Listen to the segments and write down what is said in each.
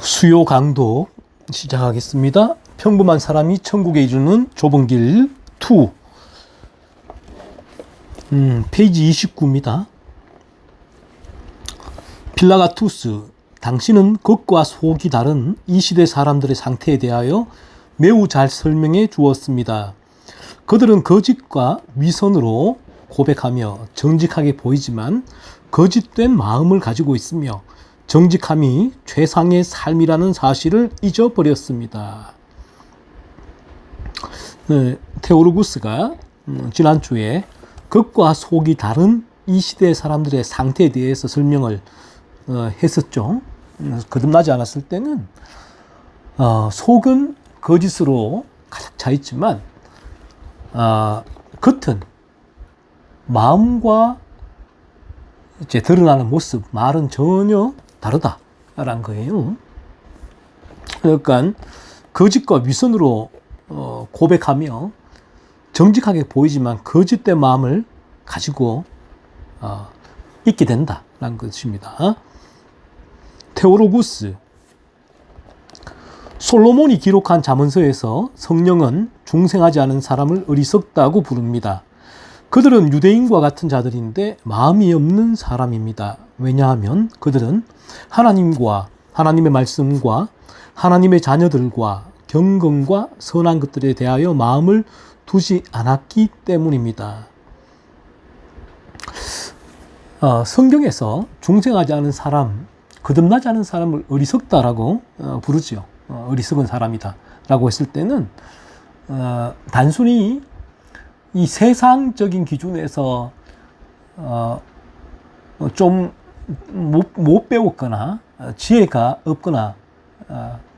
수요 강도 시작하겠습니다. 평범한 사람이 천국에 이르는 좁은 길 2. 페이지 29입니다. 필라가투스, 당신은 겉과 속이 다른 이 시대 사람들의 상태에 대하여 매우 잘 설명해 주었습니다. 그들은 거짓과 위선으로 고백하며 정직하게 보이지만 거짓된 마음을 가지고 있으며 정직함이 최상의 삶이라는 사실을 잊어버렸습니다. 테오르구스가 지난주에 겉과 속이 다른 이 시대 사람들의 상태에 대해서 설명을 했었죠. 거듭나지 않았을 때는 속은 거짓으로 가득 차 있지만 겉은 마음과 이제 드러나는 모습, 말은 전혀 다르다라는 거예요. 그러니까 거짓과 위선으로 고백하며 정직하게 보이지만 거짓된 마음을 가지고 있게 된다라는 것입니다. 테오로구스, 솔로몬이 기록한 잠언서에서 성령은 중생하지 않은 사람을 어리석다고 부릅니다. 그들은 유대인과 같은 자들인데 마음이 없는 사람입니다. 왜냐하면 그들은 하나님과 하나님의 말씀과 하나님의 자녀들과 경건과 선한 것들에 대하여 마음을 두지 않았기 때문입니다. 성경에서 중생하지 않은 사람, 거듭나지 않은 사람을 어리석다라고 부르지요. 어리석은 사람이다 라고 했을 때는 단순히 이 세상적인 기준에서 좀 못 배웠거나 지혜가 없거나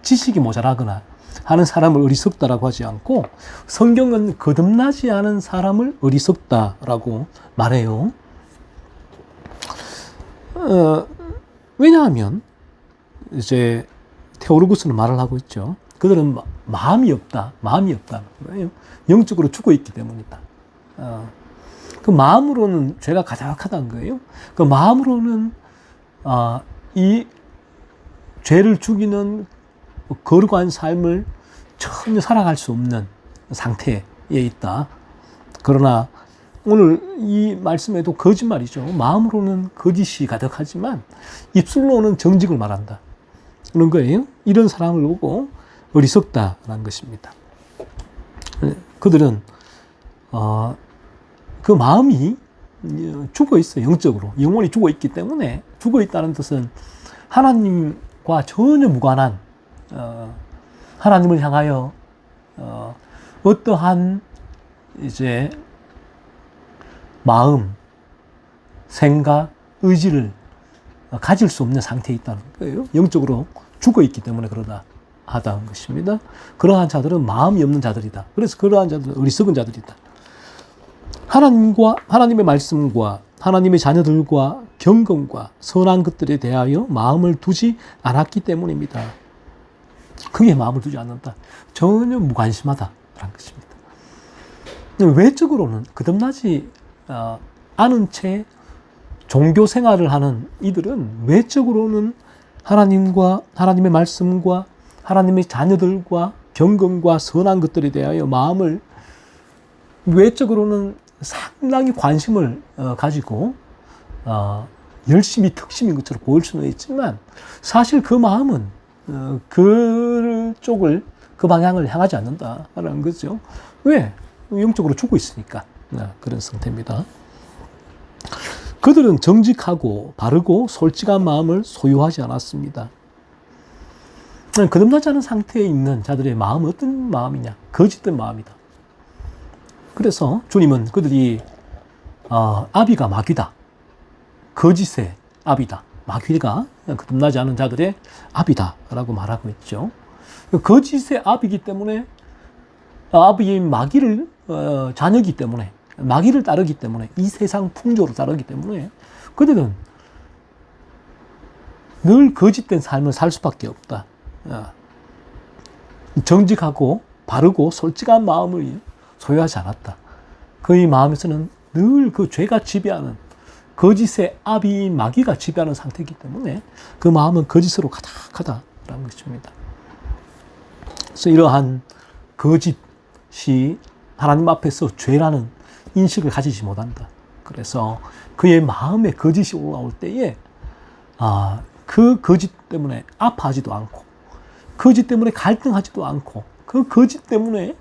지식이 모자라거나 하는 사람을 어리석다라고 하지 않고 성경은 거듭나지 않은 사람을 어리석다라고 말해요. 왜냐하면 이제 테오르구스는 말을 하고 있죠. 그들은 마음이 없다. 영적으로 죽어 있기 때문이다. 그 마음으로는 죄가 가득하다는 거예요. 그 마음으로는 이 죄를 죽이는 거룩한 삶을 전혀 살아갈 수 없는 상태에 있다. 그러나 오늘 이 말씀에도 거짓말이죠. 마음으로는 거짓이 가득하지만 입술로는 정직을 말한다. 그런 거예요. 이런 사람을 보고 어리석다라는 것입니다. 그들은 그 마음이 죽어 있어요. 영적으로. 영혼이 죽어 있기 때문에 죽어 있다는 뜻은 하나님과 전혀 무관한 하나님을 향하여 어떠한 이제 마음, 생각, 의지를 가질 수 없는 상태에 있다는 거예요. 영적으로 죽어 있기 때문에 그러다 하다는 것입니다. 그러한 자들은 마음이 없는 자들이다. 그래서 그러한 자들은 어리석은 자들이다. 하나님과 하나님의 말씀과 하나님의 자녀들과 경건과 선한 것들에 대하여 마음을 두지 않았기 때문입니다. 그게 마음을 두지 않는다. 전혀 무관심하다라는 것입니다. 외적으로는 거듭나지 않은 채 종교 생활을 하는 이들은 외적으로는 하나님과 하나님의 말씀과 하나님의 자녀들과 경건과 선한 것들에 대하여 마음을 외적으로는 상당히 관심을 가지고 열심히 특심인 것처럼 보일 수는 있지만 사실 그 마음은 그 쪽을 그 방향을 향하지 않는다라는 거죠. 왜? 영적으로 죽고 있으니까 그런 상태입니다. 그들은 정직하고 바르고 솔직한 마음을 소유하지 않았습니다. 거듭나지 않은 상태에 있는 자들의 마음은 어떤 마음이냐? 거짓된 마음이다. 그래서 주님은 그들이 아비가 마귀다. 거짓의 아비다. 마귀가 거듭나지 않은 자들의 아비다 라고 말하고 있죠. 거짓의 아비이기 때문에 아비인 마귀를 자녀이기 때문에 마귀를 따르기 때문에 이 세상 풍조로 따르기 때문에 그들은 늘 거짓된 삶을 살 수밖에 없다. 정직하고 바르고 솔직한 마음을 소유하지 않았다. 그의 마음에서는 늘 그 죄가 지배하는 거짓의 아비 마귀가 지배하는 상태이기 때문에 그 마음은 거짓으로 가득하다라는 것입니다. 그래서 이러한 거짓이 하나님 앞에서 죄라는 인식을 가지지 못한다. 그래서 그의 마음에 거짓이 올라올 때에 그 거짓 때문에 아파하지도 않고, 거짓 때문에 갈등하지도 않고, 그 거짓 때문에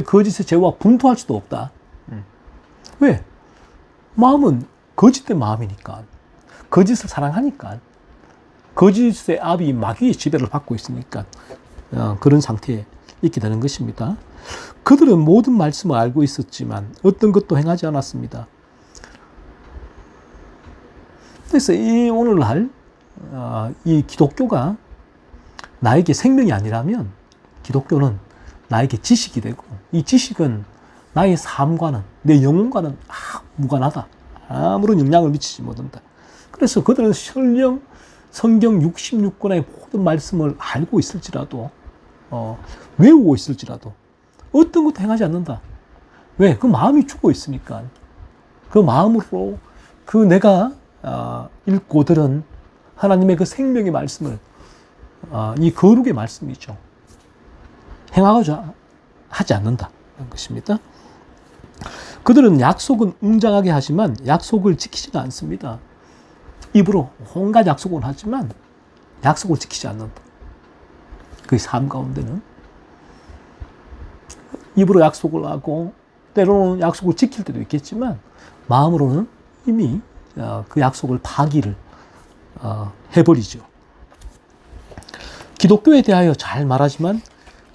거짓의 죄와 분투할 수도 없다. 왜? 마음은 거짓된 마음이니까, 거짓을 사랑하니까, 거짓의 아비 마귀의 지배를 받고 있으니까 그런 상태에 있게 되는 것입니다. 그들은 모든 말씀을 알고 있었지만 어떤 것도 행하지 않았습니다. 그래서 이 오늘날 이 기독교가 나에게 생명이 아니라면 기독교는 나에게 지식이 되고, 이 지식은 나의 삶과는, 내 영혼과는 무관하다. 아무런 영향을 미치지 못한다. 그래서 그들은 설령 성경 66권의 모든 말씀을 알고 있을지라도, 외우고 있을지라도 어떤 것도 행하지 않는다. 왜? 그 마음이 죽어 있으니까. 그 마음으로 그 내가 읽고 들은 하나님의 그 생명의 말씀을, 이 거룩의 말씀이죠, 행하고자 하지 않는다는 것입니다. 그들은 약속은 웅장하게 하지만 약속을 지키지는 않습니다. 입으로 온갖 약속을 하지만 약속을 지키지 않는다. 그 삶 가운데는 입으로 약속을 하고 때로는 약속을 지킬 때도 있겠지만 마음으로는 이미 그 약속을 파기를 해버리죠. 기독교에 대하여 잘 말하지만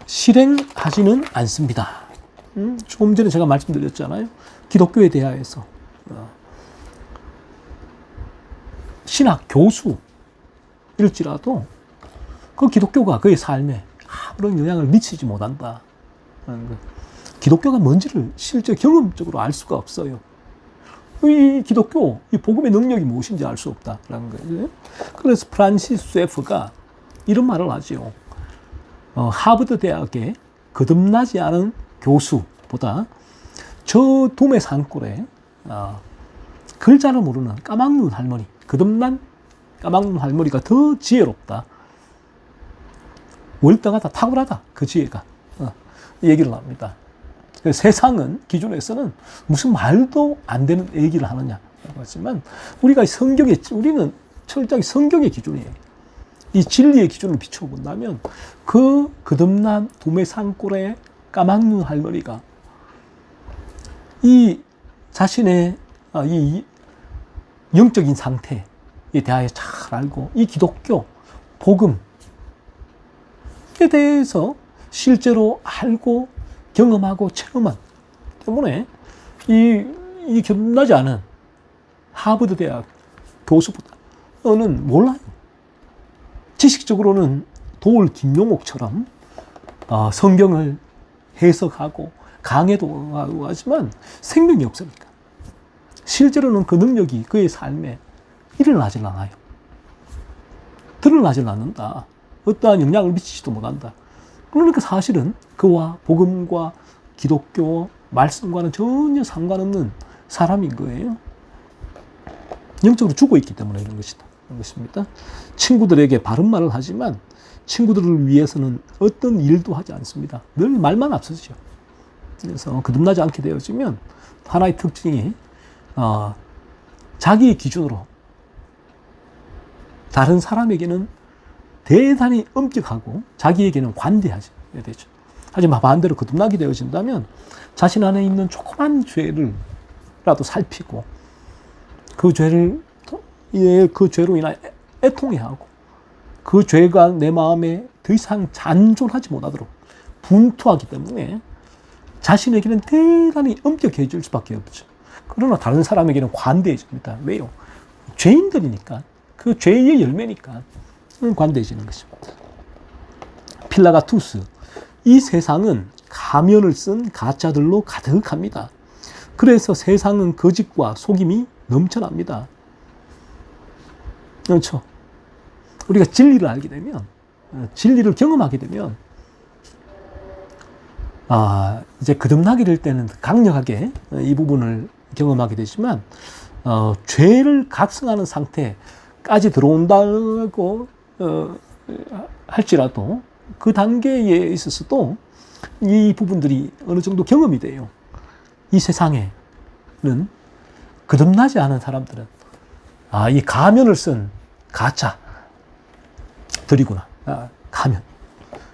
실행하지는 않습니다. 조금 전에 제가 말씀드렸잖아요. 기독교에 대하여서 신학 교수일지라도 그 기독교가 그의 삶에 아무런 영향을 미치지 못한다. 기독교가 뭔지를 실제 경험적으로 알 수가 없어요. 이 기독교, 이 복음의 능력이 무엇인지 알 수 없다라는 거예요. 그래서 프란시스 쇠프가 이런 말을 하죠. 하버드 대학의 거듭나지 않은 교수보다 저 도매 산골에 글자를 모르는 까막눈 할머니, 거듭난 까막눈 할머니가 더 지혜롭다. 월등하다, 탁월하다, 그 지혜가. 얘기를 합니다. 세상은 기준에서는 무슨 말도 안 되는 얘기를 하느냐 하지만 우리는 철저히 성경의 기준이에요. 이 진리의 기준을 비춰본다면 그 거듭난 도매 산골의 까막눈 할머니가 이 자신의 이 영적인 상태에 대하여 잘 알고 이 기독교, 복음에 대해서 실제로 알고 경험하고 체험한 때문에 이 거듭나지 않은 하버드 대학 교수보다는 몰라요. 지식적으로는 도울 김용옥처럼 성경을 해석하고 강해도 하고 하지만 생명이 없으니까 실제로는 그 능력이 그의 삶에 일어나질 않아요. 드러나질 않는다. 어떠한 영향을 미치지도 못한다. 그러니까 사실은 그와 복음과 기독교 말씀과는 전혀 상관없는 사람인 거예요. 영적으로 죽어 있기 때문에 이런 것입니다. 친구들에게 바른 말을 하지만 친구들을 위해서는 어떤 일도 하지 않습니다. 늘 말만 앞서죠. 그래서 거듭나지 않게 되어지면 하나의 특징이 자기의 기준으로 다른 사람에게는 대단히 엄격하고 자기에게는 관대하게 되죠. 하지만 반대로 거듭나게 되어진다면 자신 안에 있는 조그만 죄를라도 살피고 그 죄로 인하여 애통해하고 그 죄가 내 마음에 더 이상 잔존하지 못하도록 분투하기 때문에 자신에게는 대단히 엄격해질 수밖에 없죠. 그러나 다른 사람에게는 관대해집니다. 왜요? 죄인들이니까, 그 죄의 열매니까 관대해지는 것입니다. 필라가투스, 이 세상은 가면을 쓴 가짜들로 가득합니다. 그래서 세상은 거짓과 속임이 넘쳐납니다. 그렇죠. 우리가 진리를 알게 되면, 진리를 경험하게 되면, 이제 거듭나게 될 때는 강력하게 이 부분을 경험하게 되지만, 죄를 각성하는 상태까지 들어온다고 할지라도 그 단계에 있어서도 이 부분들이 어느 정도 경험이 돼요. 이 세상에는 거듭나지 않은 사람들은 이 가면을 쓴 가짜들이구나. 가면.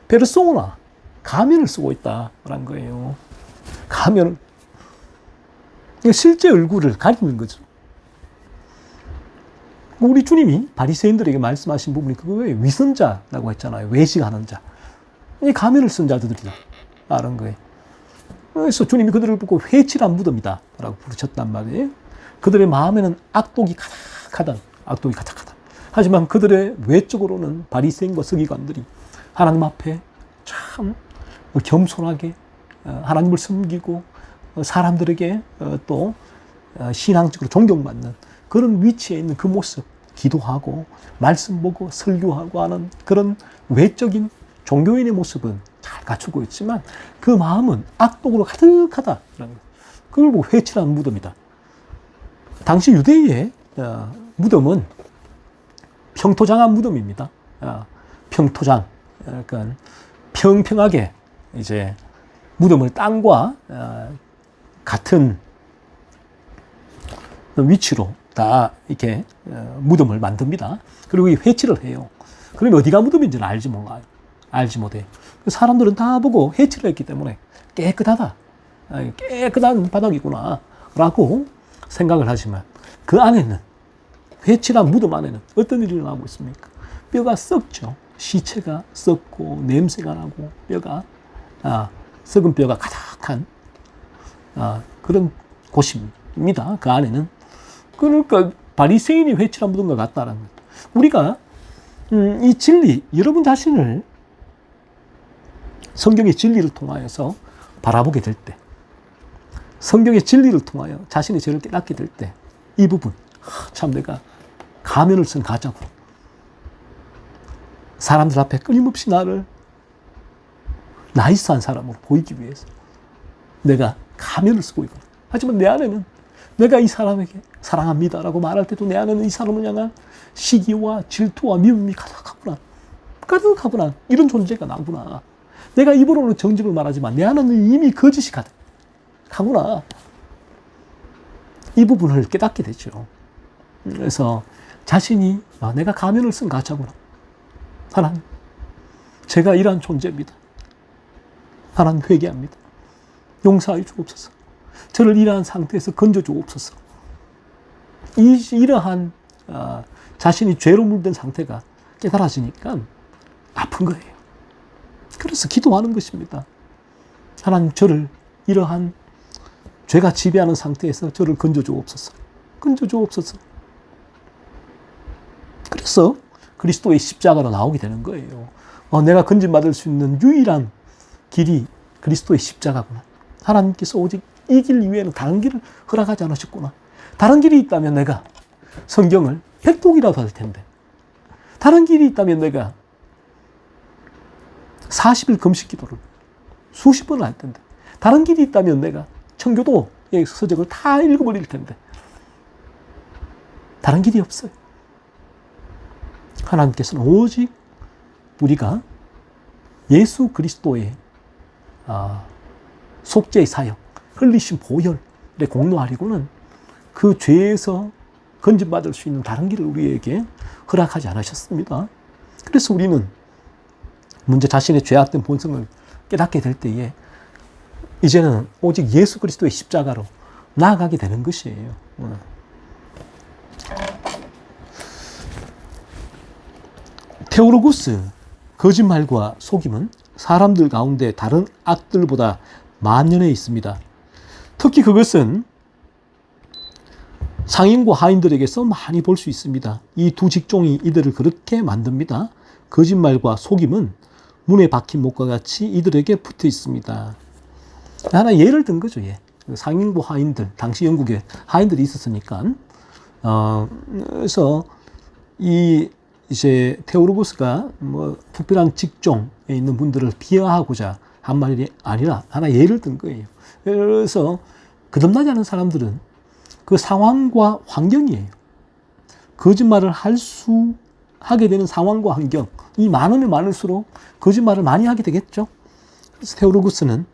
페르소나. 가면을 쓰고 있다라는 거예요. 가면을. 실제 얼굴을 가리는 거죠. 우리 주님이 바리새인들에게 말씀하신 부분이 그거예요. 위선자라고 했잖아요. 외식하는 자. 이 가면을 쓴 자들이다. 라는 거예요. 그래서 주님이 그들을 보고 회칠한 무덤이다. 라고 부르셨단 말이에요. 그들의 마음에는 악독이 가득하다. 악독이 가득하다. 하지만 그들의 외적으로는 바리새인과 서기관들이 하나님 앞에 참 겸손하게 하나님을 섬기고 사람들에게 또 신앙적으로 존경받는 그런 위치에 있는 그 모습, 기도하고 말씀 보고 설교하고 하는 그런 외적인 종교인의 모습은 잘 갖추고 있지만 그 마음은 악독으로 가득하다. 그걸 보고 회칠한 무덤이다. 당시 유대의 무덤은 평토장한 무덤입니다. 평토장, 그러니까 평평하게 이제 무덤을 땅과 같은 위치로 다 이렇게 무덤을 만듭니다. 그리고 이 회칠을 해요. 그러면 어디가 무덤인지는 알지 못해요. 사람들은 다 보고 회칠을 했기 때문에 깨끗하다. 깨끗한 바닥이구나. 라고 생각을 하지만 그 안에는, 회칠한 무덤 안에는 어떤 일이 일어나고 있습니까? 뼈가 썩죠. 시체가 썩고 냄새가 나고 뼈가, 썩은 뼈가 가득한 그런 곳입니다. 그 안에는. 그러니까 바리새인이 회칠한 무덤과 같다라는 거예요. 우리가 이 진리, 여러분 자신을 성경의 진리를 통하여서 바라보게 될 때, 성경의 진리를 통하여 자신의 죄를 깨닫게 될 때, 이 부분, 참 내가 가면을 쓴 가짜고 사람들 앞에 끊임없이 나를 나이스한 사람으로 보이기 위해서 내가 가면을 쓰고 있거든. 하지만 내 안에는 내가 이 사람에게 사랑합니다라고 말할 때도 내 안에는 이 사람을 향한 시기와 질투와 미움이 가득하구나. 이런 존재가 나구나. 내가 입으로는 정직을 말하지만 내 안에는 이미 거짓이 가득하구나. 이 부분을 깨닫게 되죠. 그래서 자신이 내가 가면을 쓴 가짜구나. 하나님, 제가 이러한 존재입니다. 하나님 회개합니다. 용서하여 주옵소서. 저를 이러한 상태에서 건져 주옵소서. 이러한 자신이 죄로 물든 상태가 깨달아지니까 아픈 거예요. 그래서 기도하는 것입니다. 하나님, 저를 이러한 죄가 지배하는 상태에서 저를 건져 주옵소서. 건져 주옵소서. 그래서 그리스도의 십자가로 나오게 되는 거예요. 내가 건진받을 수 있는 유일한 길이 그리스도의 십자가구나. 하나님께서 오직 이 길 이외에는 다른 길을 허락하지 않으셨구나. 다른 길이 있다면 내가 성경을 100독이라도 할 텐데, 다른 길이 있다면 내가 40일 금식 기도를 수십 번을 할 텐데, 다른 길이 있다면 내가 청교도의 서적을 다 읽어버릴 텐데, 다른 길이 없어요. 하나님께서는 오직 우리가 예수 그리스도의 속죄의 사역, 흘리신 보혈에 공로하려고는 그 죄에서 건진받을 수 있는 다른 길을 우리에게 허락하지 않으셨습니다. 그래서 우리는 먼저 자신의 죄악된 본성을 깨닫게 될 때에 이제는 오직 예수 그리스도의 십자가로 나아가게 되는 것이에요. 테오로구스, 거짓말과 속임은 사람들 가운데 다른 악들보다 만연해 있습니다. 특히 그것은 상인과 하인들에게서 많이 볼 수 있습니다. 이 두 직종이 이들을 그렇게 만듭니다. 거짓말과 속임은 문에 박힌 못과 같이 이들에게 붙어 있습니다. 하나 예를 든 거죠. 상인과 하인들, 당시 영국에 하인들이 있었으니까. 그래서 이제 테오로구스가 특별한 직종에 있는 분들을 비하하고자 한 말이 아니라 하나 예를 든 거예요. 그래서 거듭나지 않은 사람들은 그 상황과 환경이에요. 거짓말을 하게 되는 상황과 환경, 이 많으면 많을수록 거짓말을 많이 하게 되겠죠. 그래서 테오로구스는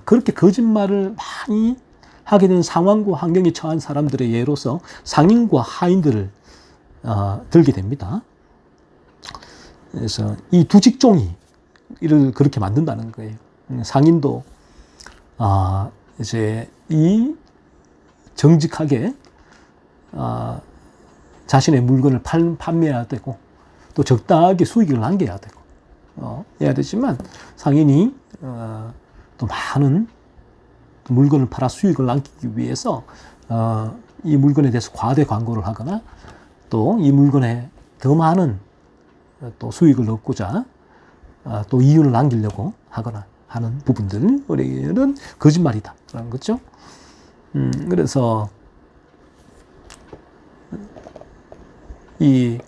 그렇게 거짓말을 많이 하게 되는 상황과 환경에 처한 사람들의 예로서 상인과 하인들을 들게 됩니다. 그래서 이 두 직종이 이를 그렇게 만든다는 거예요. 상인도 이제 이 정직하게 자신의 물건을 판매해야 되고 또 적당하게 수익을 남겨야 되고 해야 되지만 상인이 또 많은 물건을 팔아 수익을 남기기 위해서 이 물건에 대해서 과대 광고를 하거나 또 이 물건에 더 많은 또 수익을 얻고자 또 이윤을 남기려고 하거나 하는 부분들은 거짓말이다라는 거죠. 그래서 이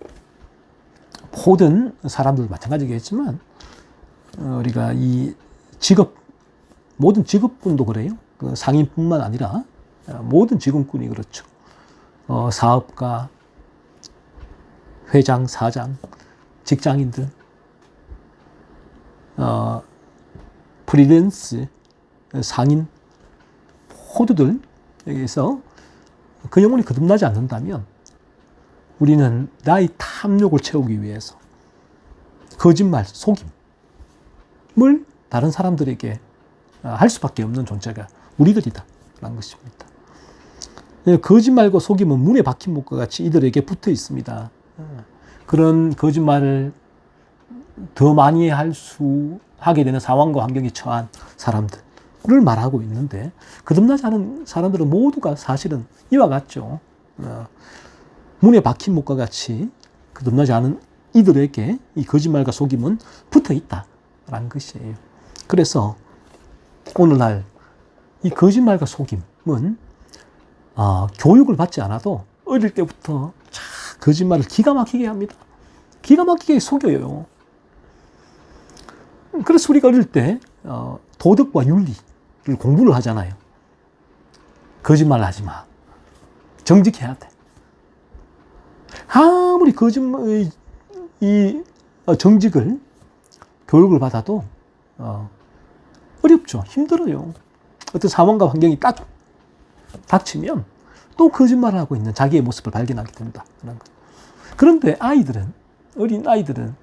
모든 사람들도 마찬가지겠지만 우리가 이 모든 직업군도 그래요. 그 상인뿐만 아니라 모든 직업군이 그렇죠. 사업가, 회장, 사장, 직장인들, 프리랜스, 상인 모두들 여기서 그 영혼이 거듭나지 않는다면 우리는 나의 탐욕을 채우기 위해서 거짓말, 속임을 다른 사람들에게 할 수밖에 없는 존재가 우리들이다라는 것입니다. 거짓말과 속임은 문에 박힌 못과 같이 이들에게 붙어 있습니다. 그런 거짓말을 더 많이 하게 되는 상황과 환경에 처한 사람들을 말하고 있는데 거듭나지 않은 사람들은 모두가 사실은 이와 같죠. 문에 박힌 못과 같이 거듭나지 않은 이들에게 이 거짓말과 속임은 붙어 있다라는 것이에요. 그래서 오늘날 이 거짓말과 속임은 교육을 받지 않아도 어릴 때부터 거짓말을 기가 막히게 합니다. 기가 막히게 속여요. 그래서 우리가 어릴 때 도덕과 윤리를 공부를 하잖아요. 거짓말 하지 마. 정직해야 돼. 아무리 정직을 교육을 받아도 어렵죠. 힘들어요. 어떤 상황과 환경이 딱 닥치면 또 거짓말을 하고 있는 자기의 모습을 발견하게 된다. 그런데 어린 아이들은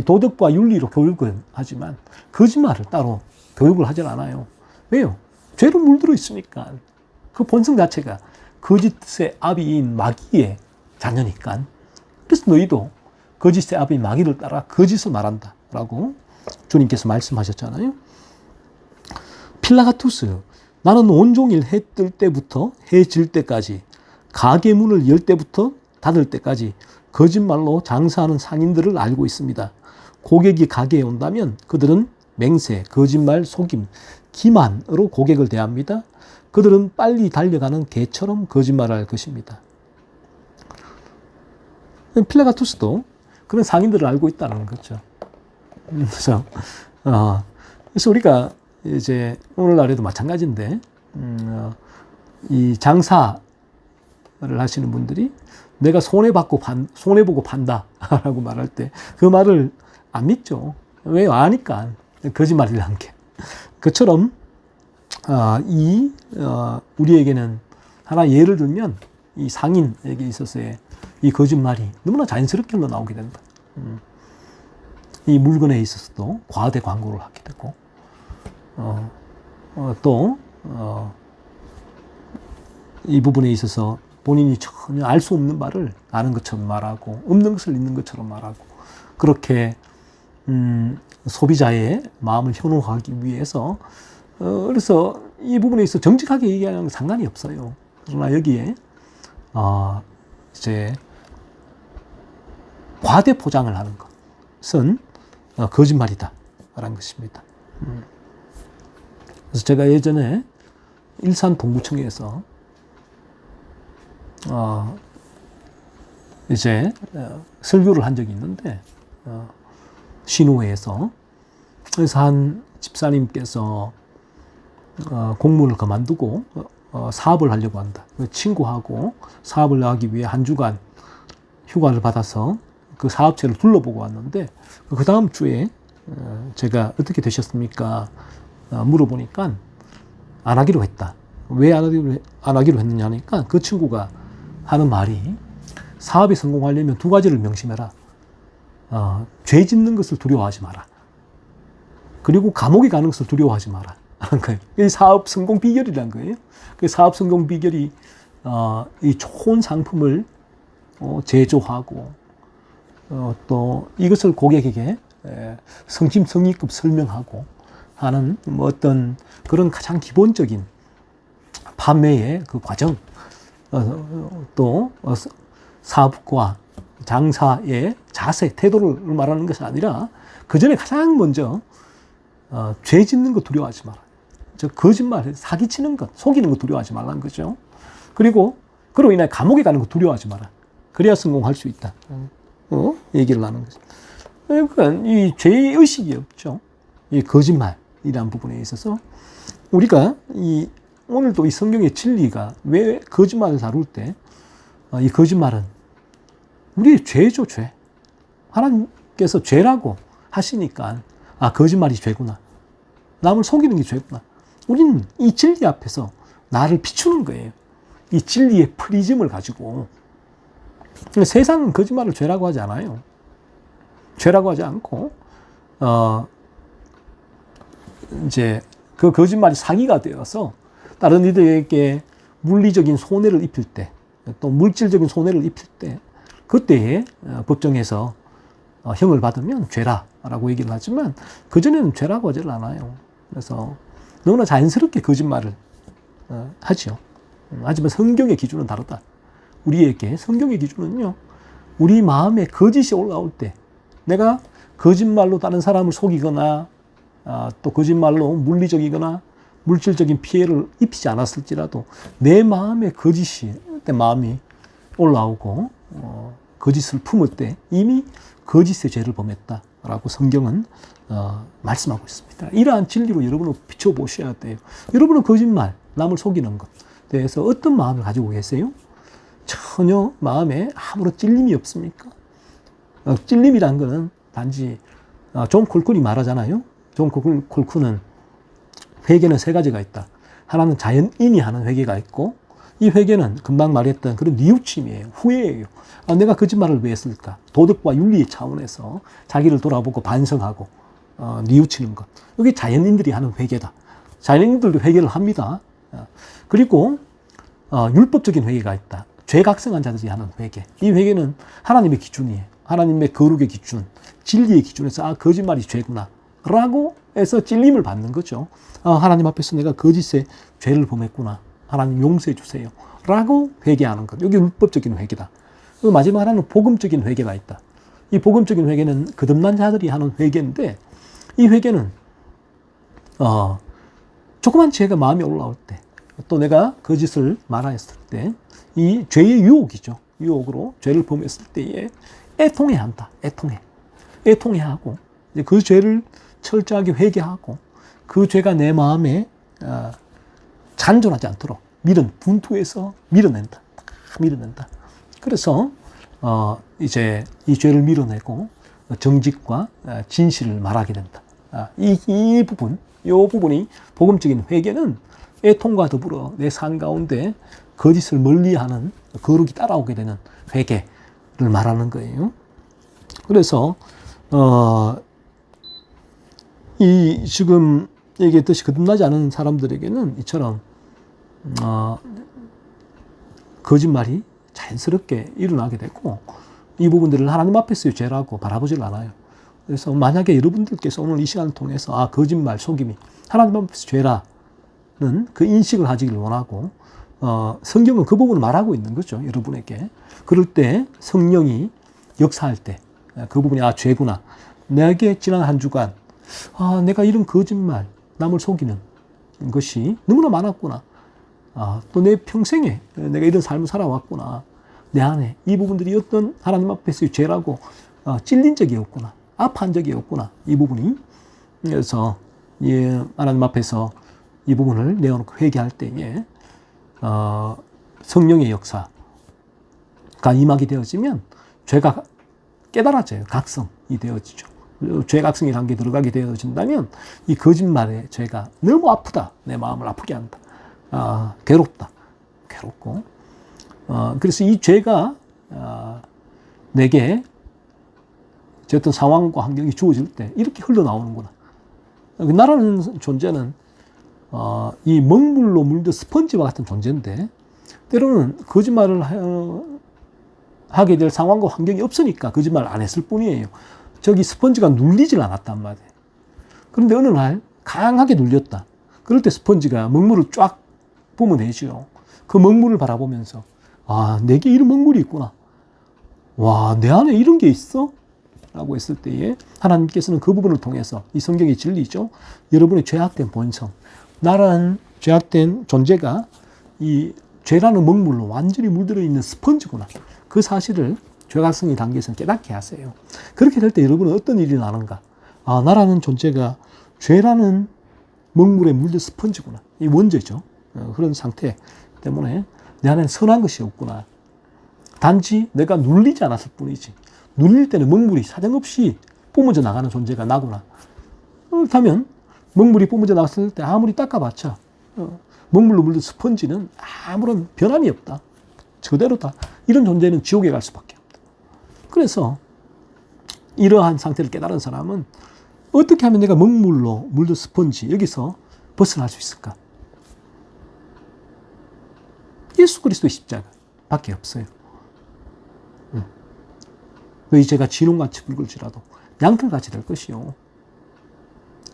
도덕과 윤리로 교육을 하지만 거짓말을 따로 교육을 하질 않아요. 왜요? 죄로 물들어 있으니까. 그 본성 자체가 거짓의 아비인 마귀의 자녀니까. 그래서 너희도 거짓의 아비인 마귀를 따라 거짓을 말한다 라고 주님께서 말씀하셨잖아요. 필라가투스, 나는 온종일 해 뜰 때부터 해 질 때까지 가게 문을 열 때부터 닫을 때까지 거짓말로 장사하는 상인들을 알고 있습니다. 고객이 가게에 온다면 그들은 맹세, 거짓말, 속임, 기만으로 고객을 대합니다. 그들은 빨리 달려가는 개처럼 거짓말할 것입니다. 필라가투스도 그런 상인들을 알고 있다는 거죠. 그래서 우리가 이제 오늘날에도 마찬가지인데, 이 장사를 하시는 분들이 내가 손해보고 판다라고 말할 때 그 말을 안 믿죠. 왜요? 아니까. 거짓말이라는 게. 그처럼, 우리에게는 하나 예를 들면 이 상인에게 있어서의 이 거짓말이 너무나 자연스럽게 흘러나오게 된다. 이 물건에 있어서도 과대 광고를 하게 되고, 이 부분에 있어서 본인이 전혀 알 수 없는 말을 아는 것처럼 말하고, 없는 것을 있는 것처럼 말하고, 그렇게, 소비자의 마음을 현혹하기 위해서, 그래서 이 부분에 있어서 정직하게 얘기하는 건 상관이 없어요. 그러나 여기에, 이제, 과대 포장을 하는 것은 거짓말이다. 라는 것입니다. 그래서 제가 예전에 일산 동구청에서 이제 설교를 한 적이 있는데 신호회에서 그래서 한 집사님께서 공무원을 그만두고 사업을 하려고 한다. 친구하고 사업을 하기 위해 한 주간 휴가를 받아서 그 사업체를 둘러보고 왔는데 그 다음 주에 제가 어떻게 되셨습니까? 물어보니까 안 하기로 했다. 왜 안 하기로 했느냐 하니까 그 친구가 하는 말이 사업에 성공하려면 두 가지를 명심해라. 죄 짓는 것을 두려워하지 마라. 그리고 감옥에 가는 것을 두려워하지 마라. 하는 거예요. 이 사업 성공 비결이란 거예요. 그 사업 성공 비결이 이 좋은 상품을 제조하고 또 이것을 고객에게 성심성의껏 설명하고 하는 뭐 어떤 그런 가장 기본적인 판매의 그 과정, 또 사업과 장사의 자세, 태도를 말하는 것이 아니라 그 전에 가장 먼저 죄 짓는 거 두려워하지 마라. 거짓말, 사기치는 것, 속이는 거 두려워하지 말라는 거죠. 그리고 그로 인해 감옥에 가는 거 두려워하지 마라. 그래야 성공할 수 있다. 얘기를 하는 거죠. 그러니까 이 죄의식이 없죠. 이 거짓말이라는 부분에 있어서 우리가 오늘도 이 성경의 진리가 왜 거짓말을 다룰 때 이 거짓말은 우리의 죄죠, 죄. 하나님께서 죄라고 하시니까 거짓말이 죄구나. 남을 속이는 게 죄구나. 우리는 이 진리 앞에서 나를 비추는 거예요. 이 진리의 프리즘을 가지고. 세상은 거짓말을 죄라고 하지 않아요. 죄라고 하지 않고, 이제 그 거짓말이 사기가 되어서 다른 이들에게 물리적인 손해를 입힐 때, 또 물질적인 손해를 입힐 때, 그때에 법정에서 형을 받으면 죄라라고 얘기를 하지만 그전에는 죄라고 하지 않아요. 그래서 너무나 자연스럽게 거짓말을 하죠. 하지만 성경의 기준은 다르다. 우리에게 성경의 기준은요, 우리 마음에 거짓이 올라올 때, 내가 거짓말로 다른 사람을 속이거나 또 거짓말로 물리적이거나 물질적인 피해를 입히지 않았을지라도 내 마음에 거짓이 때 마음이 올라오고 거짓을 품을 때 이미 거짓의 죄를 범했다라고 성경은 말씀하고 있습니다. 이러한 진리로 여러분은 비춰보셔야 돼요. 여러분은 거짓말, 남을 속이는 것 대해서 어떤 마음을 가지고 계세요? 전혀 마음에 아무런 찔림이 없습니까? 찔림이란 것은 단지 존 콜쿤이 말하잖아요. 존 콜쿤은 회개는 세 가지가 있다. 하나는 자연인이 하는 회개가 있고, 이 회개는 금방 말했던 그런 뉘우침이에요. 후회예요. 내가 거짓말을 왜 했을까? 도덕과 윤리의 차원에서 자기를 돌아보고 반성하고 뉘우치는 것. 이게 자연인들이 하는 회개다. 자연인들도 회개를 합니다. 그리고 율법적인 회개가 있다. 죄각성한 자들이 하는 회개. 이 회개는 하나님의 기준이에요. 하나님의 거룩의 기준, 진리의 기준에서 거짓말이 죄구나 라고 해서 찔림을 받는 거죠. 하나님 앞에서 내가 거짓의 죄를 범했구나. 하나님 용서해 주세요. 라고 회개하는 것. 이게 율법적인 회개다. 그리고 마지막 하나는 복음적인 회개가 있다. 이 복음적인 회개는 거듭난 자들이 하는 회개인데, 이 회개는 조그만 죄가 마음에 올라올 때, 또 내가 거짓을 말하였을 때, 이 죄의 유혹이죠. 유혹으로 죄를 범했을 때에 애통해야 한다. 애통해야 하고, 그 죄를 철저하게 회개하고, 그 죄가 내 마음에 잔존하지 않도록 분투해서 밀어낸다. 그래서 이제 이 죄를 밀어내고 정직과 진실을 말하게 된다. 이 부분이 복음적인 회개는 애통과 더불어 내 삶 가운데 거짓을 멀리하는 거룩이 따라오게 되는 회개를 말하는 거예요. 그래서 이 지금 얘기했듯이 거듭나지 않은 사람들에게는 이처럼 거짓말이 자연스럽게 일어나게 되고, 이 부분들을 하나님 앞에서의 죄라고 바라보질 않아요. 그래서 만약에 여러분들께서 오늘 이 시간을 통해서 거짓말, 속임이 하나님 앞에서 죄라는 그 인식을 하시길 원하고, 성경은 그 부분을 말하고 있는 거죠, 여러분에게. 그럴 때 성령이 역사할 때 그 부분이 죄구나. 내게 지난 한 주간 내가 이런 거짓말, 남을 속이는 것이 너무나 많았구나. 또 내 평생에 내가 이런 삶을 살아왔구나. 내 안에 이 부분들이 어떤 하나님 앞에서의 죄라고 찔린 적이 없구나. 아파한 적이 없구나. 이 부분이. 그래서 하나님 앞에서 이 부분을 내어놓고 회개할 때에 성령의 역사가 임하게 되어지면 죄가 깨달아져요. 각성이 되어지죠. 죄각성의 단계에 들어가게 되어진다면 이 거짓말의 죄가 너무 아프다. 내 마음을 아프게 한다. 괴롭다. 괴롭고 그래서 이 죄가 내게 어떤 상황과 환경이 주어질 때 이렇게 흘러나오는구나. 나라는 존재는 이 먹물로 물든 스펀지와 같은 존재인데 때로는 거짓말을 하게 될 상황과 환경이 없으니까 거짓말을 안 했을 뿐이에요. 저기 스펀지가 눌리질 않았단 말이에요. 그런데 어느 날 강하게 눌렸다. 그럴 때 스펀지가 먹물을 쫙 뿜어내죠. 그 먹물을 바라보면서 내게 이런 먹물이 있구나. 와, 내 안에 이런 게 있어? 라고 했을 때에 하나님께서는 그 부분을 통해서 이 성경의 진리죠. 여러분의 죄악된 본성, 나라는 죄악된 존재가 이 죄라는 먹물로 완전히 물들어 있는 스펀지구나. 그 사실을 죄각성의 단계에서 깨닫게 하세요. 그렇게 될 때 여러분은 어떤 일이 나는가? 나라는 존재가 죄라는 먹물에 물든 스펀지구나. 이 원죄죠. 그런 상태 때문에 내 안에는 선한 것이 없구나. 단지 내가 눌리지 않았을 뿐이지. 눌릴 때는 먹물이 사정없이 뿜어져 나가는 존재가 나구나. 그렇다면 먹물이 뿜어져 나갔을 때 아무리 닦아봤자 먹물로 물든 스펀지는 아무런 변함이 없다. 저대로다. 이런 존재는 지옥에 갈 수밖에 없다. 그래서 이러한 상태를 깨달은 사람은 어떻게 하면 내가 먹물로 물든 스펀지 여기서 벗어날 수 있을까? 예수 그리스도의 십자가 밖에 없어요. 너희 죄가 진홍같이 붉을지라도 양털같이 될 것이요.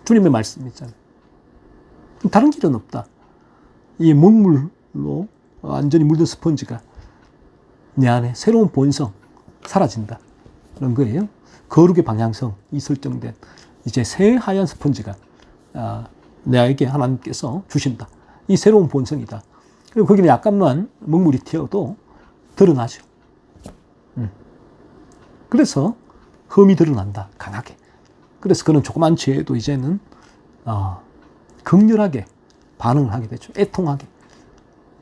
주님의 말씀이잖아요. 다른 길은 없다. 이 먹물로 완전히 물든 스펀지가 내 안에 새로운 본성 사라진다. 그런 거예요. 거룩의 방향성이 설정된 이제 새 하얀 스펀지가 내게 하나님께서 주신다. 이 새로운 본성이다. 그리고 거기는 약간만 먹물이 튀어도 드러나죠. 그래서 흠이 드러난다. 강하게. 그래서 그는 조그만 죄에도 이제는 극렬하게 반응을 하게 되죠. 애통하게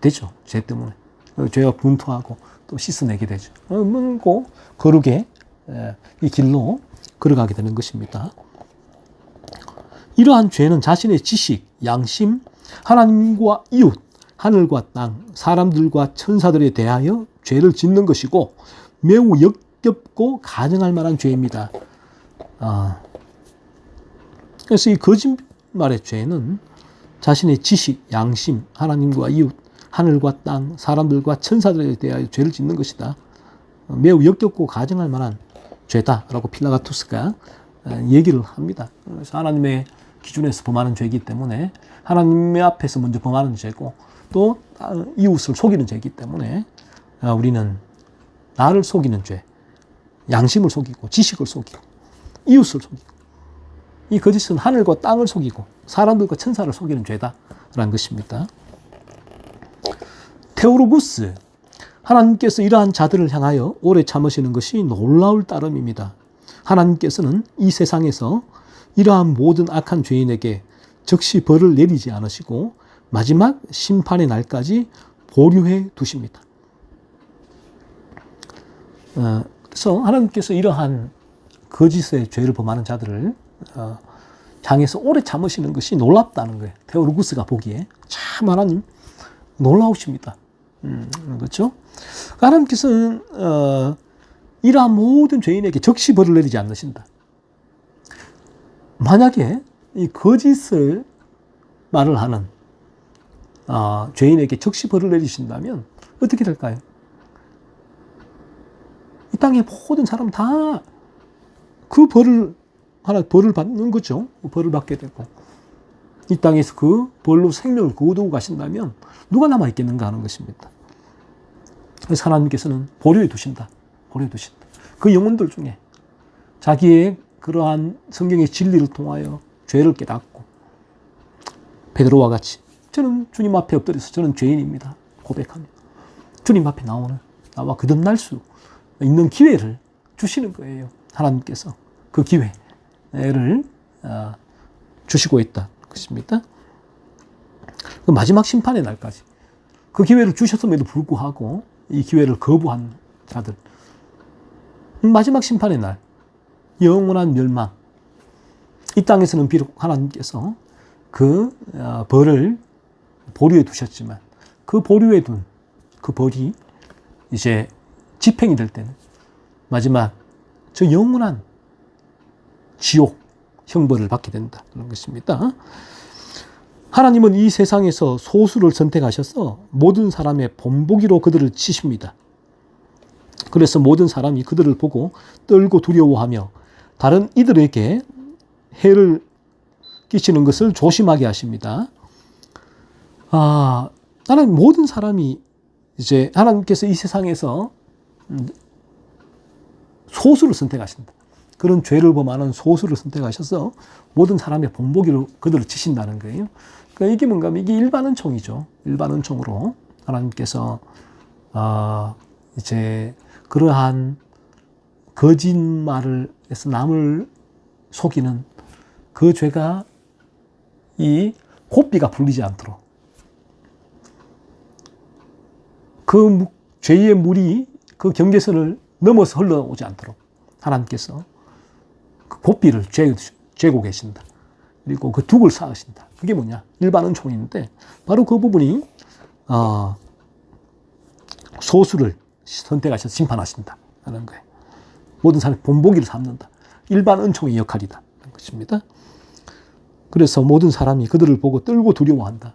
되죠. 죄 때문에. 죄와 분투하고 또 씻어내게 되죠. 문고 거룩의 이 길로 걸어가게 되는 것입니다. 이러한 죄는 자신의 지식, 양심, 하나님과 이웃, 하늘과 땅, 사람들과 천사들에 대하여 죄를 짓는 것이고 매우 역겹고 가증할 만한 죄입니다. 그래서 이 거짓말의 죄는 자신의 지식, 양심, 하나님과 이웃, 하늘과 땅, 사람들과 천사들에 대하여 죄를 짓는 것이다. 매우 역겹고 가증할 만한 죄다라고 필라가투스가 얘기를 합니다. 그래서 하나님의 기준에서 범하는 죄이기 때문에 하나님의 앞에서 먼저 범하는 죄고 또 이웃을 속이는 죄이기 때문에 우리는 나를 속이는 죄, 양심을 속이고 지식을 속이고 이웃을 속이고 이 거짓은 하늘과 땅을 속이고 사람들과 천사를 속이는 죄다라는 것입니다. 테오로구스, 하나님께서 이러한 자들을 향하여 오래 참으시는 것이 놀라울 따름입니다. 하나님께서는 이 세상에서 이러한 모든 악한 죄인에게 즉시 벌을 내리지 않으시고 마지막 심판의 날까지 보류해 두십니다. 그래서 하나님께서 이러한 거짓의 죄를 범하는 자들을 향해서 오래 참으시는 것이 놀랍다는 거예요. 테오루구스가 보기에 참 하나님 놀라우십니다. 그렇죠? 하나님께서는 이러한 모든 죄인에게 즉시 벌을 내리지 않으신다. 만약에 이 거짓을 말을 하는 죄인에게 즉시 벌을 내리신다면 어떻게 될까요? 이 땅의 모든 사람 다 그 벌을 받는 거죠. 벌을 받게 되고 이 땅에서 그 벌로 생명을 거두고 가신다면 누가 남아 있겠는가 하는 것입니다. 그래서 하나님께서는 보류해 두신다. 보류해 두신다. 그 영혼들 중에 자기의 그러한 성경의 진리를 통하여 죄를 깨닫고 베드로와 같이 저는 주님 앞에 엎드려서 저는 죄인입니다. 고백합니다. 주님 앞에 나와 거듭날 수 있는 기회를 주시는 거예요. 하나님께서 그 기회를 주시고 있다는 것입니다. 그 마지막 심판의 날까지 그 기회를 주셨음에도 불구하고 이 기회를 거부한 자들. 마지막 심판의 날, 영원한 멸망. 이 땅에서는 비록 하나님께서 그 벌을 보류해 두셨지만 그 보류해 둔 그 벌이 이제 집행이 될 때는 마지막 저 영원한 지옥 형벌을 받게 된다는 것입니다. 하나님은 이 세상에서 소수를 선택하셔서 모든 사람의 본보기로 그들을 치십니다. 그래서 모든 사람이 그들을 보고 떨고 두려워하며 다른 이들에게 해를 끼치는 것을 조심하게 하십니다. 하나님 모든 사람이 이제 하나님께서 이 세상에서 소수를 선택하신다. 그런 죄를 범하는 소수를 선택하셔서 모든 사람의 본보기로 그들을 치신다는 거예요. 그러니까 이게 뭔가 하면 이게 일반은총이죠. 일반은총으로 하나님께서 이제 그러한 거짓말을 해서 남을 속이는 그 죄가 이 고삐가 불리지 않도록 그 죄의 물이 그 경계선을 넘어서 흘러오지 않도록 하나님께서 그 고삐를 쬐고 계신다. 그리고 그 둑을 쌓으신다. 그게 뭐냐? 일반은총인데 바로 그 부분이 소수를 선택하셔서 심판하신다 하는 거예요. 모든 사람이 본보기를 삼는다. 일반은총의 역할이다 하는 것입니다. 그래서 모든 사람이 그들을 보고 떨고 두려워한다.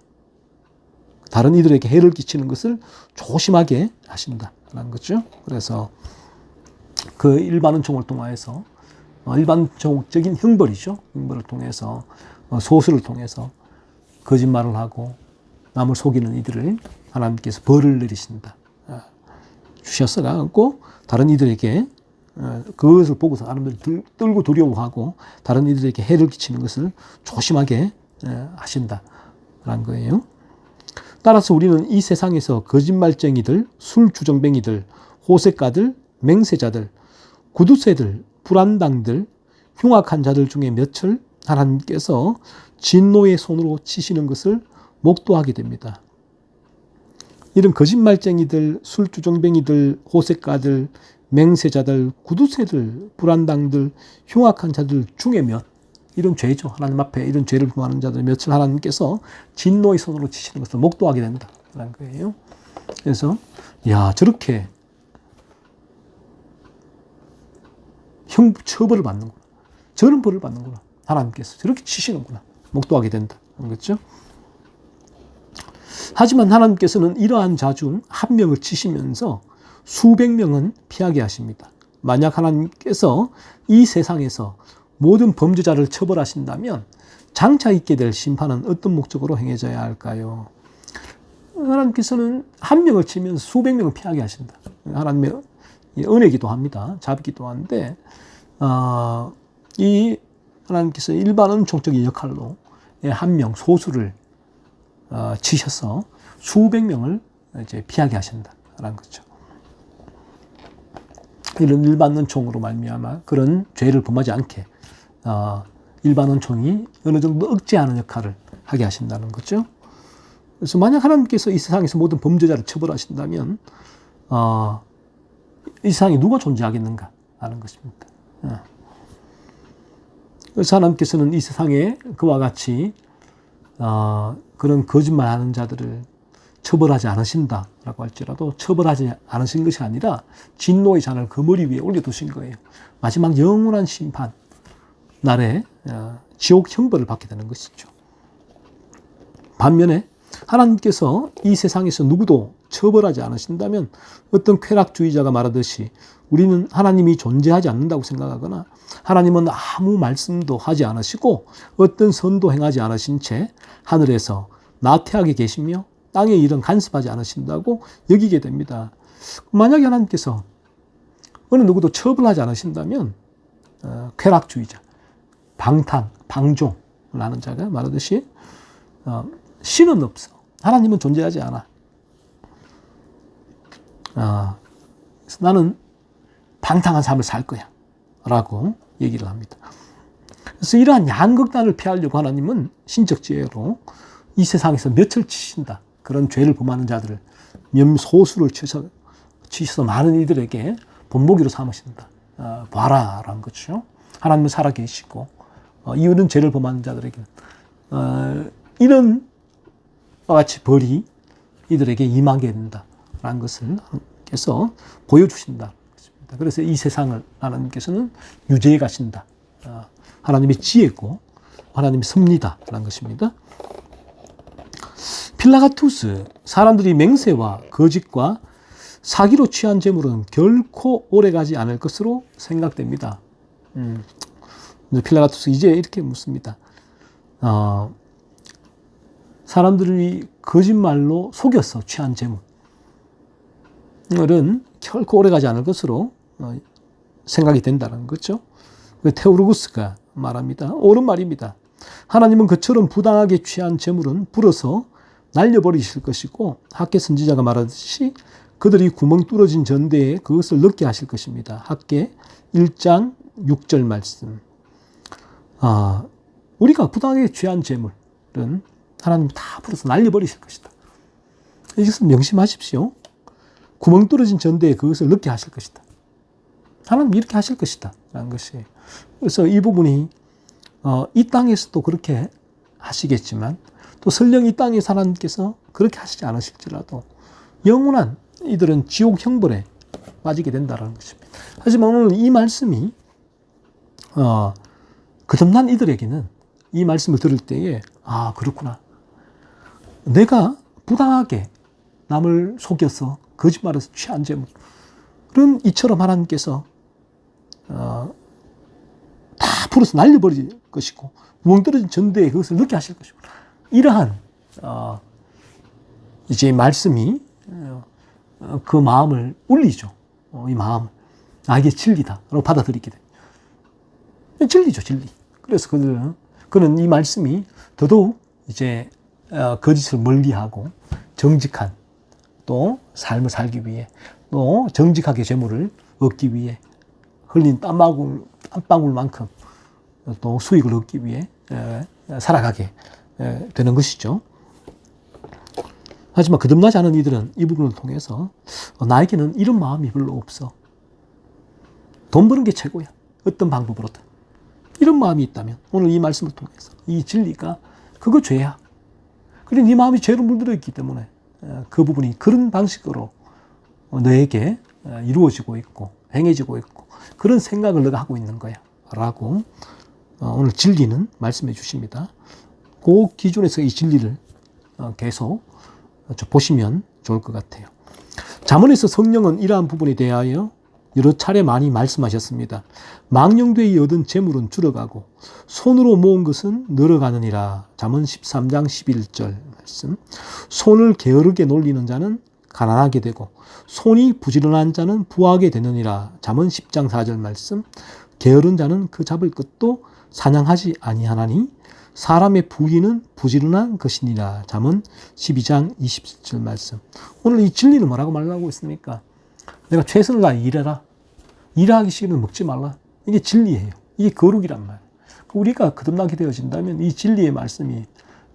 다른 이들에게 해를 끼치는 것을 조심하게 하신다라는 거죠. 그래서 그 일반은총을 통해서 일반적인 형벌이죠. 형벌을 통해서 소수를 통해서 거짓말을 하고 남을 속이는 이들을 하나님께서 벌을 내리신다. 주셔서 갖고 다른 이들에게 그것을 보고서 사람들이 떨고 두려워하고 다른 이들에게 해를 끼치는 것을 조심하게 하신다라는 거예요. 따라서 우리는 이 세상에서 거짓말쟁이들, 술주정뱅이들, 호색가들, 맹세자들, 구두쇠들, 불안당들, 흉악한 자들 중에 몇을 하나님께서 진노의 손으로 치시는 것을 목도하게 됩니다. 이런 거짓말쟁이들, 술주정뱅이들, 호색가들, 맹세자들, 구두쇠들, 불안당들, 흉악한 자들 중에 몇, 이런 죄죠. 하나님 앞에 이런 죄를 범하는 자들 몇을 하나님께서 진노의 손으로 치시는 것을 목도하게 된다라는 거예요. 그래서 저렇게 처벌을 받는구나. 저런 벌을 받는구나. 하나님께서 저렇게 치시는구나. 목도하게 된다는 거죠. 하지만 하나님께서는 이러한 자 중 한 명을 치시면서 수백 명은 피하게 하십니다. 만약 하나님께서 이 세상에서 모든 범죄자를 처벌하신다면 장차 있게 될 심판은 어떤 목적으로 행해져야 할까요? 하나님께서는 한 명을 치면서 수백 명을 피하게 하신다. 하나님의 은혜기도 합니다. 자비기도 한데 이 하나님께서 일반은총적인 역할로 한 명 소수를 치셔서 수백 명을 이제 피하게 하신다라는 거죠. 이런 일반은총으로 말미암아 그런 죄를 범하지 않게 일반은총이 어느 정도 억제하는 역할을 하게 하신다는 거죠. 그래서 만약 하나님께서 이 세상에서 모든 범죄자를 처벌하신다면 이 세상에 누가 존재하겠는가 하는 것입니다. 그래서 하나님께서는 이 세상에 그와 같이 그런 거짓말하는 자들을 처벌하지 않으신다라고 할지라도 처벌하지 않으신 것이 아니라 진노의 잔을 그 머리 위에 올려두신 거예요. 마지막 영원한 심판 날에 지옥 형벌을 받게 되는 것이죠. 반면에 하나님께서 이 세상에서 누구도 처벌하지 않으신다면 어떤 쾌락주의자가 말하듯이 우리는 하나님이 존재하지 않는다고 생각하거나 하나님은 아무 말씀도 하지 않으시고 어떤 선도 행하지 않으신 채 하늘에서 나태하게 계시며 땅의 일은 간섭하지 않으신다고 여기게 됩니다. 만약에 하나님께서 어느 누구도 처벌하지 않으신다면 쾌락주의자, 방종을 하는 자가 말하듯이 신은 없어. 하나님은 존재하지 않아. 그래서 나는 방탕한 삶을 살 거야 라고 얘기를 합니다. 그래서 이러한 양극단을 피하려고 하나님은 신적 지혜로 이 세상에서 몇을 치신다 그런 죄를 범하는 자들을 소수를 치셔서 많은 이들에게 본보기로 삼으신다. 봐라라는 거죠. 하나님은 살아계시고 이유는 죄를 범하는 자들에게 이런 같이 벌이 이들에게 임하게 된다라는 것을 하나님께서 보여주신다. 그래서 이 세상을 하나님께서는 유죄해 가신다. 하나님의 지혜고 하나님의 섭리다라는 것입니다. 필라가투스, 사람들이 맹세와 거짓과 사기로 취한 재물은 결코 오래가지 않을 것으로 생각됩니다. 필라가투스 이제 이렇게 묻습니다. 사람들이 거짓말로 속여서 취한 재물은 결코 오래가지 않을 것으로 생각이 된다는 거죠. 테오르구스가 말합니다. 옳은 말입니다. 하나님은 그처럼 부당하게 취한 재물은 불어서 날려버리실 것이고 학개 선지자가 말하듯이 그들이 구멍 뚫어진 전대에 그것을 넣게 하실 것입니다. 학개 1장 6절 말씀. 우리가 부당하게 취한 재물은 하나님이 다 불어서 날려버리실 것이다. 이것을 명심하십시오. 구멍 뚫어진 전대에 그것을 넣게 하실 것이다. 하나님 이렇게 하실 것이다. 라는 것이에요. 그래서 이 부분이 이 땅에서도 그렇게 하시겠지만 또 설령 이 땅에서 하나님께서 그렇게 하시지 않으실지라도 영원한 이들은 지옥 형벌에 빠지게 된다는 것입니다. 하지만 오늘 이 말씀이 거듭난 이들에게는 이 말씀을 들을 때에 그렇구나. 내가 부당하게 남을 속여서 거짓말해서 취한 재물은 이처럼 하나님께서 다 풀어서 날려버릴 것이고 구멍 떨어진 전대에 그것을 넣게 하실 것이고 이러한 이제 말씀이 그 마음을 울리죠. 이 마음을 이게 진리다라고 받아들이게 돼요. 진리죠, 진리. 그래서 그는 이 말씀이 더더욱 이제 거짓을 멀리하고 정직한 또 삶을 살기 위해 또 정직하게 재물을 얻기 위해 흘린 땀방울만큼 또 수익을 얻기 위해 살아가게 되는 것이죠. 하지만 거듭나지 않은 이들은 이 부분을 통해서 나에게는 이런 마음이 별로 없어. 돈 버는 게 최고야. 어떤 방법으로든. 이런 마음이 있다면 오늘 이 말씀을 통해서 이 진리가 그거 죄야. 그리고 네 마음이 죄로 물들어 있기 때문에 그 부분이 그런 방식으로 너에게 이루어지고 있고 행해지고 있고 그런 생각을 너가 하고 있는 거야 라고 오늘 진리는 말씀해 주십니다. 그 기준에서 이 진리를 계속 보시면 좋을 것 같아요. 잠언에서 성령은 이러한 부분에 대하여 여러 차례 많이 말씀하셨습니다. 망령되이 얻은 재물은 줄어가고 손으로 모은 것은 늘어가느니라. 잠언 13장 11절 말씀. 손을 게으르게 놀리는 자는 가난하게 되고 손이 부지런한 자는 부하게 되느니라. 잠언 10장 4절 말씀. 게으른 자는 그 잡을 것도 사냥하지 아니하나니 사람의 부귀는 부지런한 것이니라. 잠언 12장 27절 말씀. 오늘 이 진리는 뭐라고 말하고 있습니까? 내가 최선을 다해 일해라. 일하기 싫으면 먹지 말라. 이게 진리예요. 이게 거룩이란 말이에요. 우리가 거듭나게 되어진다면 이 진리의 말씀이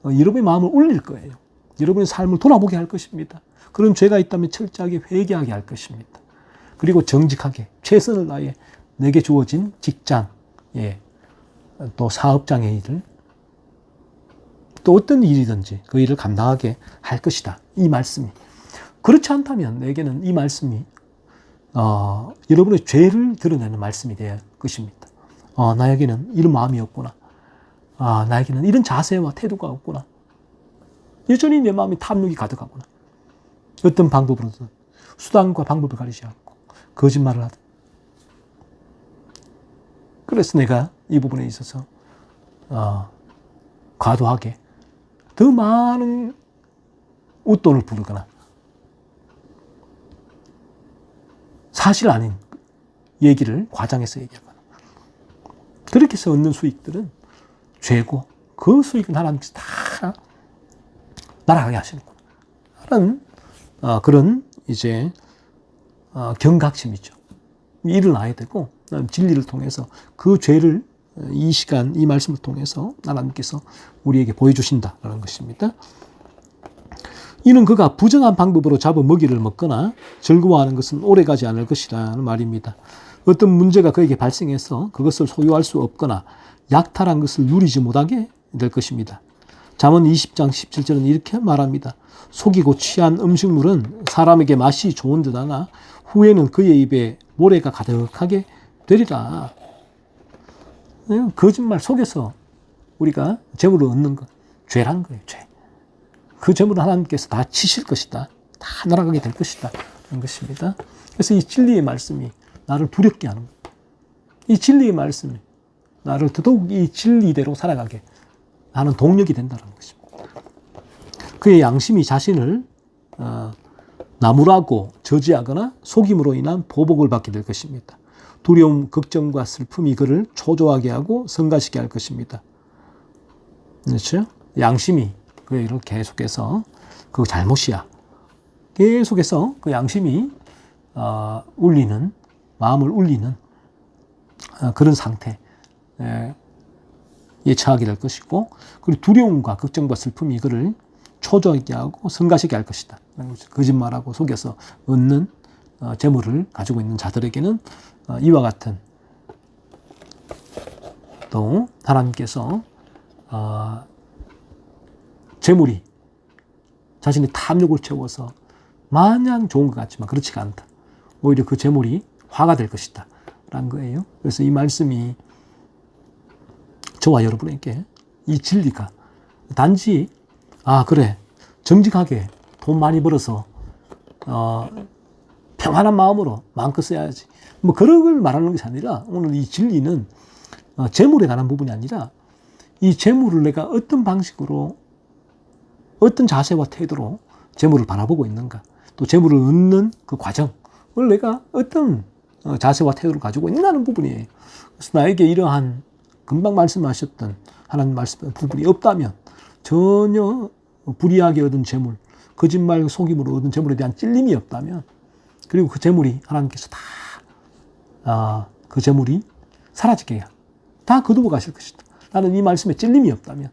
여러분의 마음을 울릴 거예요. 여러분의 삶을 돌아보게 할 것입니다. 그런 죄가 있다면 철저하게 회개하게 할 것입니다. 그리고 정직하게 최선을 다해 내게 주어진 직장, 또 사업장의 일을 또 어떤 일이든지 그 일을 감당하게 할 것이다. 이 말씀이. 그렇지 않다면 내게는 이 말씀이 여러분의 죄를 드러내는 말씀이 될 것입니다. 나에게는 이런 마음이 없구나. 나에게는 이런 자세와 태도가 없구나. 여전히 내 마음이 탐욕이 가득하구나. 어떤 방법으로든 수단과 방법을 가리지 않고 거짓말을 하든. 그래서 내가 이 부분에 있어서 과도하게 더 많은 웃돈을 부르거나 사실 아닌 얘기를 과장해서 얘기하거나 그렇게 해서 얻는 수익들은 죄고 그 수익은 하나님께서 다 날아가게 하시는구나 하는 그런 이제 경각심이죠. 일어나야 되고 진리를 통해서 그 죄를 이 시간 이 말씀을 통해서 하나님께서 우리에게 보여주신다라는 것입니다. 이는 그가 부정한 방법으로 잡아 먹이를 먹거나 즐거워하는 것은 오래가지 않을 것이라는 말입니다. 어떤 문제가 그에게 발생해서 그것을 소유할 수 없거나 약탈한 것을 누리지 못하게 될 것입니다. 잠언 20장 17절은 이렇게 말합니다. 속이고 취한 음식물은 사람에게 맛이 좋은 듯하나 후에는 그의 입에 모래가 가득하게 되리라. 거짓말 속여서 우리가 재물을 얻는 것, 죄란 거예요, 죄. 그 재물을 하나님께서 다 치실 것이다. 다 날아가게 될 것이다. 그런 것입니다. 그래서 이 진리의 말씀이 나를 두렵게 하는 거예요. 이 진리의 말씀이 나를 더더욱 이 진리대로 살아가게 하는 동력이 된다는 것입니다. 그의 양심이 자신을 나무라고 저지하거나 속임으로 인한 보복을 받게 될 것입니다. 두려움, 걱정과 슬픔이 그를 초조하게 하고 성가시게 할 것입니다. 그렇죠? 양심이 그를 계속해서 그 잘못이야. 계속해서 그 양심이 울리는, 마음을 울리는 그런 상태에 처하게 될 것이고, 그리고 두려움과 걱정과 슬픔이 그를 초조하게 하고 성가시게 할 것이다. 거짓말하고 속여서 얻는 재물을 가지고 있는 자들에게는 이와 같은 또 하나님께서 재물이 자신의 탐욕을 채워서 마냥 좋은 것 같지만 그렇지가 않다. 오히려 그 재물이 화가 될 것이다 라는 거예요. 그래서 이 말씀이 저와 여러분에게 이 진리가 단지 그래 정직하게 돈 많이 벌어서 평안한 마음으로 마음껏 써야지 뭐 그런 걸 말하는 것이 아니라, 오늘 이 진리는 재물에 관한 부분이 아니라 이 재물을 내가 어떤 방식으로 어떤 자세와 태도로 재물을 바라보고 있는가, 또 재물을 얻는 그 과정을 내가 어떤 자세와 태도를 가지고 있느냐는 부분이에요. 그래서 나에게 이러한 금방 말씀하셨던 하나님 말씀 부분이 없다면, 전혀 불이하게 얻은 재물, 거짓말 속임으로 얻은 재물에 대한 찔림이 없다면, 그리고 그 재물이 하나님께서 다 그 재물이 사라지게 다 거두어 가실 것이다. 나는 이 말씀에 찔림이 없다면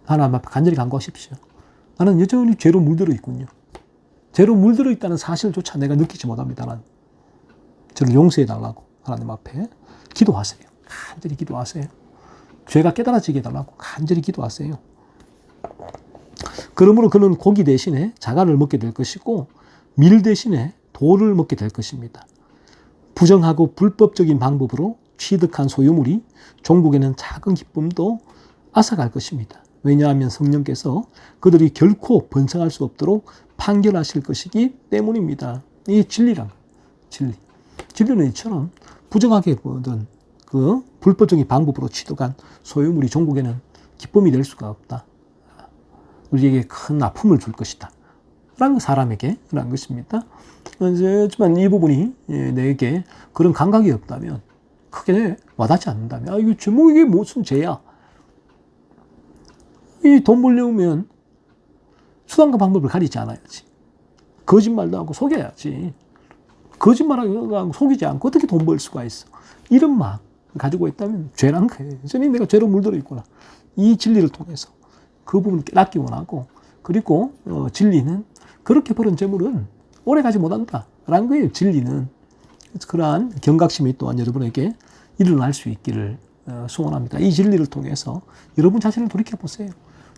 하나님 앞에 간절히 간구하십시오. 나는 여전히 죄로 물들어 있군요. 죄로 물들어 있다는 사실조차 내가 느끼지 못합니다. 나는 저를 용서해 달라고 하나님 앞에 기도하세요. 간절히 기도하세요. 죄가 깨달아지게 해달라고 간절히 기도하세요. 그러므로 그는 고기 대신에 자갈을 먹게 될 것이고 밀 대신에 돌을 먹게 될 것입니다. 부정하고 불법적인 방법으로 취득한 소유물이 종국에는 작은 기쁨도 앗아갈 것입니다. 왜냐하면 성령께서 그들이 결코 번성할 수 없도록 판결하실 것이기 때문입니다. 이 진리란 진리. 진리는 이처럼 부정하게 보던 그 불법적인 방법으로 취득한 소유물이 종국에는 기쁨이 될 수가 없다. 우리에게 큰 아픔을 줄 것이다. 라는 사람에게 그런 것입니다. 하지만 이 부분이 내게 그런 감각이 없다면, 크게 와닿지 않는다면, 이거 제목이 무슨 죄야? 이 돈 벌려면 수단과 방법을 가리지 않아야지. 거짓말도 하고 속여야지. 거짓말하고 속이지 않고 어떻게 돈 벌 수가 있어? 이런 마음 가지고 있다면 죄란 거예요. 여전히 내가 죄로 물들어 있구나. 이 진리를 통해서 그 부분을 깨닫기 원하고, 그리고 진리는 그렇게 벌은 재물은 오래가지 못한다 라는 거예요. 진리는. 그러한 경각심이 또한 여러분에게 일어날 수 있기를 소원합니다. 이 진리를 통해서 여러분 자신을 돌이켜보세요.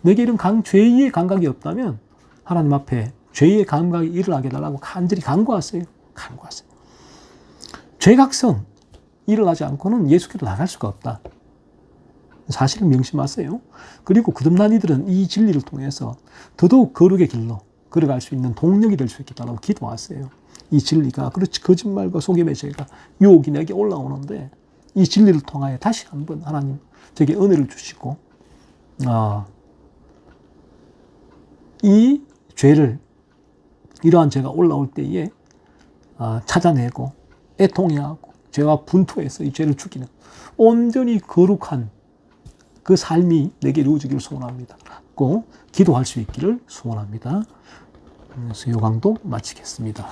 내게 이런 죄의 감각이 없다면 하나님 앞에 죄의 감각이 일어나게 해달라고 간절히 간구하세요. 간구하세요. 죄각성 일어나지 않고는 예수께로 나갈 수가 없다. 사실을 명심하세요. 그리고 거듭난 이들은 이 진리를 통해서 더더욱 거룩의 길로 걸어갈 수 있는 동력이 될 수 있겠다고 기도하세요. 이 진리가, 그렇지, 거짓말과 속임의 죄가 유혹이 내게 올라오는데 이 진리를 통하여 다시 한번 하나님 저에게 은혜를 주시고 이 죄를, 이러한 죄가 올라올 때에 찾아내고 애통해하고 죄와 분투해서 이 죄를 죽이는 온전히 거룩한 그 삶이 내게 이루어지기를 소원합니다. 꼭 기도할 수 있기를 소원합니다. 그래서 요강도 마치겠습니다.